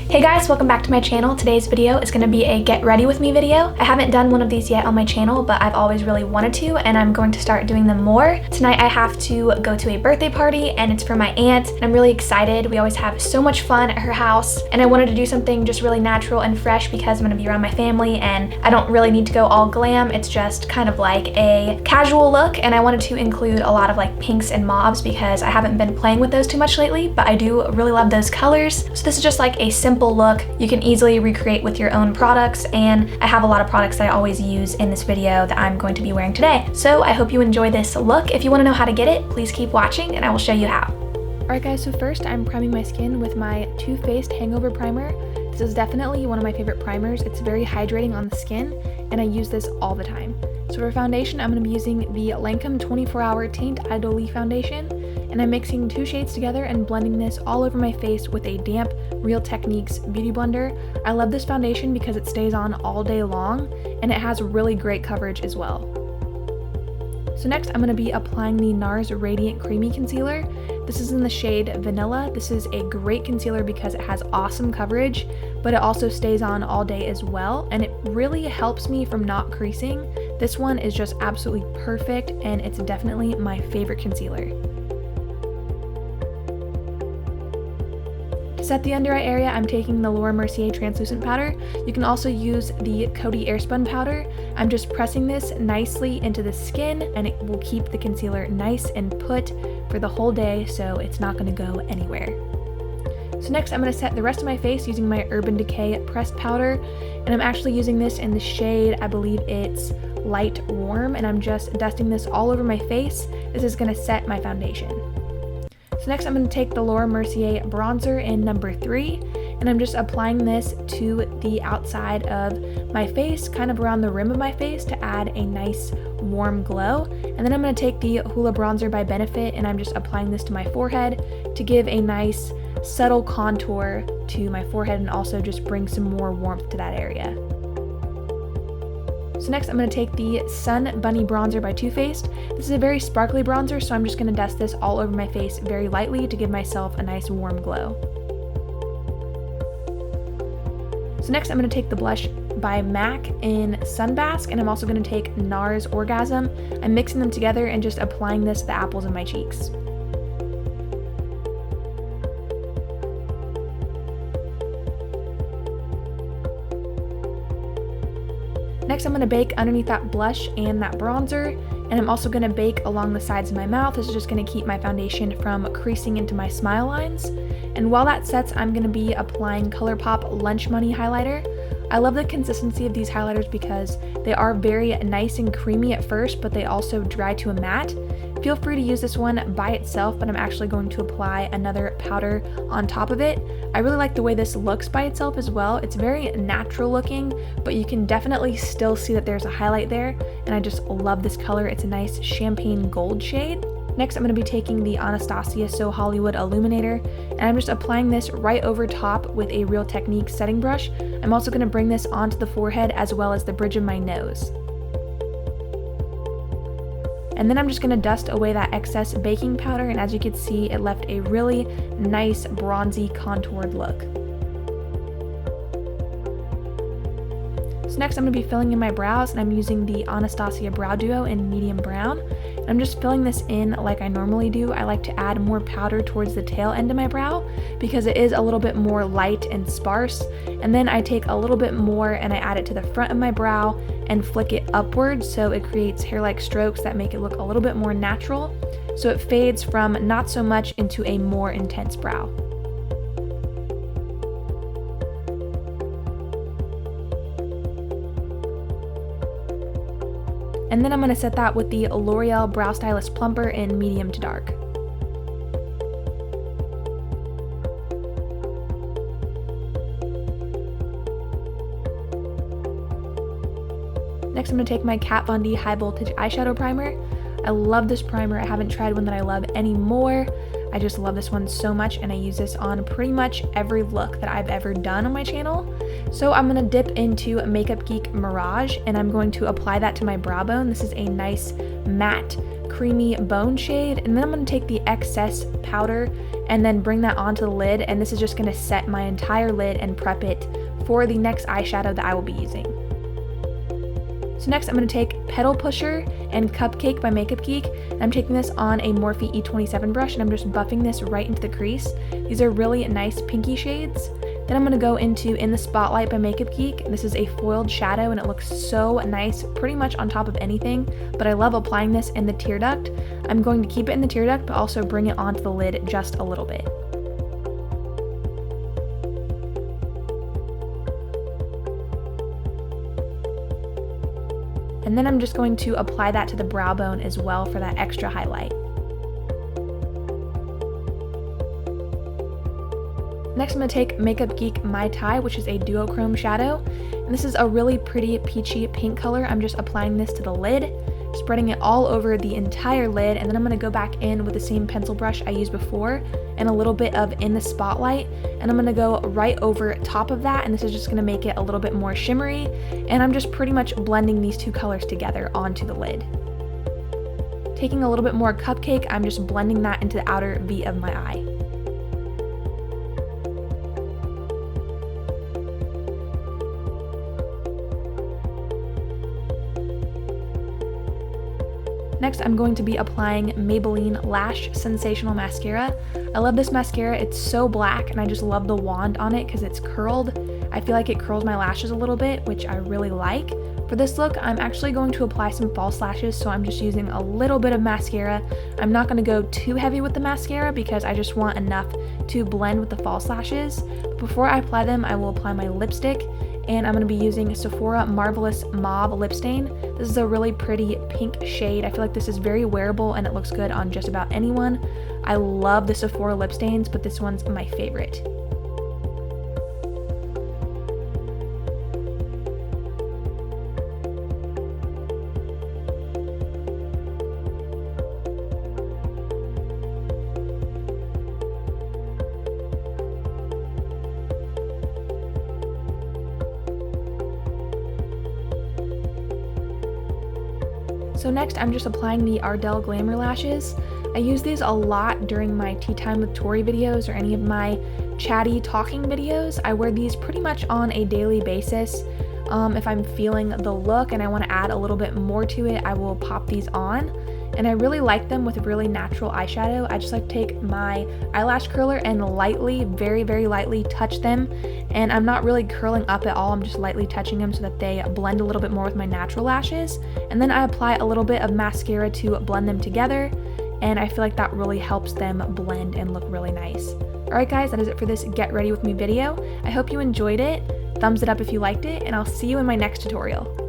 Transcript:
Hey guys, welcome back to my channel. Today's video is going to be a get ready with me video. I haven't done one of these yet on my channel, but I've always really wanted to, and I'm going to start doing them more. Tonight I have to go to a birthday party, and it's for my aunt, and I'm really excited. We always have so much fun at her house, and I wanted to do something just really natural and fresh because I'm going to be around my family, and I don't really need to go all glam. It's just kind of like a casual look, and I wanted to include a lot of like pinks and mauves because I haven't been playing with those too much lately, but I do really love those colors. So this is just like a simple look you can easily recreate with your own products, and I have a lot of products that I always use in this video that I'm going to be wearing today. So I hope you enjoy this look. If you want to know how to get it, please keep watching and I will show you how. Alright guys, so first I'm priming my skin with my Too Faced Hangover Primer. This is definitely one of my favorite primers. It's very hydrating on the skin and I use this all the time. So for foundation, I'm going to be using the Lancome 24-Hour Teint Idole Foundation, and I'm mixing two shades together and blending this all over my face with a damp Real Techniques beauty blender. I love this foundation because it stays on all day long and it has really great coverage as well. So next I'm going to be applying the Nars Radiant Creamy Concealer. This is in the shade Vanilla. This is a great concealer because it has awesome coverage, but it also stays on all day as well, and it really helps me from not creasing. This one is just absolutely perfect, and it's definitely my favorite concealer. To set the under eye area, I'm taking the Mercier translucent powder. You can also use the Coty Airspun powder. I'm just pressing this nicely into the skin, and it will keep the concealer nice and put for the whole day, so it's not going to go anywhere. So next I'm going to set the rest of my face using my Urban Decay pressed powder, and I'm actually using this in the shade, I believe it's Light Warm, and I'm just dusting this all over my face. This is going to set my foundation. So next I'm going to take the Mercier bronzer in number 3, and I'm just applying this to the outside of my face, kind of around the rim of my face to add a nice warm glow. And then I'm going to take the Hoola bronzer by Benefit, and I'm just applying this to my forehead to give a nice subtle contour to my forehead and also just bring some more warmth to that area. So next I'm going to take the Sun Bunny bronzer by Too Faced. This is a very sparkly bronzer, so I'm just going to dust this all over my face very lightly to give myself a nice warm glow. So next I'm going to take the blush by MAC in Sunbasque, and I'm also going to take Nars Orgasm. I'm mixing them together and just applying this to the apples of my cheeks. Next I'm going to bake underneath that blush and that bronzer, and I'm also going to bake along the sides of my mouth. This is just going to keep my foundation from creasing into my smile lines. And while that sets, I'm going to be applying Colourpop Lunch Money Highlighter. I love the consistency of these highlighters because they are very nice and creamy at first, but they also dry to a matte. Feel free to use this one by itself, but I'm actually going to apply another powder on top of it. I really like the way this looks by itself as well. It's very natural looking, but you can definitely still see that there's a highlight there, and I just love this color. It's a nice champagne gold shade. Next, I'm going to be taking the Anastasia So Hollywood Illuminator, and I'm just applying this right over top with a Real Techniques setting brush. I'm also going to bring this onto the forehead as well as the bridge of my nose. And then I'm just going to dust away that excess baking powder, and as you can see, it left a really nice bronzy contoured look. So next I'm going to be filling in my brows, and I'm using the Anastasia Brow Duo in medium brown. I'm just filling this in like I normally do. I like to add more powder towards the tail end of my brow because it is a little bit more light and sparse, and then I take a little bit more and I add it to the front of my brow and flick it upwards so it creates hair-like strokes that make it look a little bit more natural, so it fades from not so much into a more intense brow. And then I'm going to set that with the L'Oreal Brow Stylist Plumper in medium to dark. Next I'm going to take my Kat Von D High Voltage Eyeshadow Primer. I love this primer. I haven't tried one that I love anymore. I just love this one so much, and I use this on pretty much every look that I've ever done on my channel. So I'm going to dip into Makeup Geek Mirage, and I'm going to apply that to my brow bone. This is a nice matte creamy bone shade, and then I'm going to take the excess powder and then bring that onto the lid, and this is just going to set my entire lid and prep it for the next eyeshadow that I will be using. So next I'm going to take Petal Pusher and Cupcake by Makeup Geek, and I'm taking this on a Morphe E27 brush, and I'm just buffing this right into the crease. These are really nice pinky shades. Then I'm going to go into In the Spotlight by Makeup Geek. This is a foiled shadow and it looks so nice pretty much on top of anything, but I love applying this in the tear duct. I'm going to keep it in the tear duct but also bring it onto the lid just a little bit. And then I'm just going to apply that to the brow bone as well for that extra highlight. Next I'm going to take Makeup Geek My Tai, which is a duochrome shadow, and this is a really pretty peachy pink color. I'm just applying this to the lid, spreading it all over the entire lid, and then I'm going to go back in with the same pencil brush I used before and a little bit of In the Spotlight, and I'm going to go right over top of that, and this is just going to make it a little bit more shimmery, and I'm just pretty much blending these two colors together onto the lid. Taking a little bit more Cupcake, I'm just blending that into the outer V of my eye. Next, I'm going to be applying Maybelline Lash Sensational Mascara. I love this mascara. It's so black and I just love the wand on it because it's curled. I feel like it curls my lashes a little bit, which I really like. For this look, I'm actually going to apply some false lashes, so I'm just using a little bit of mascara. I'm not going to go too heavy with the mascara because I just want enough to blend with the false lashes. But before I apply them, I will apply my lipstick, and I'm going to be using Sephora Marvelous Mauve Lip Stain. This is a really pretty pink shade. I feel like this is very wearable and it looks good on just about anyone. I love the Sephora lip stains, but this one's my favorite. So next I'm just applying the Ardell Glamour lashes. I use these a lot during my Tea Time with Tori videos or any of my chatty talking videos. I wear these pretty much on a daily basis. If I'm feeling the look and I want to add a little bit more to it, I will pop these on. And I really like them with really natural eyeshadow. I just like to take my eyelash curler and lightly, very, very lightly touch them. And I'm not really curling up at all, I'm just lightly touching them so that they blend a little bit more with my natural lashes. And then I apply a little bit of mascara to blend them together. And I feel like that really helps them blend and look really nice. Alright guys, that is it for this Get Ready With Me video. I hope you enjoyed it. Thumbs it up if you liked it, and I'll see you in my next tutorial.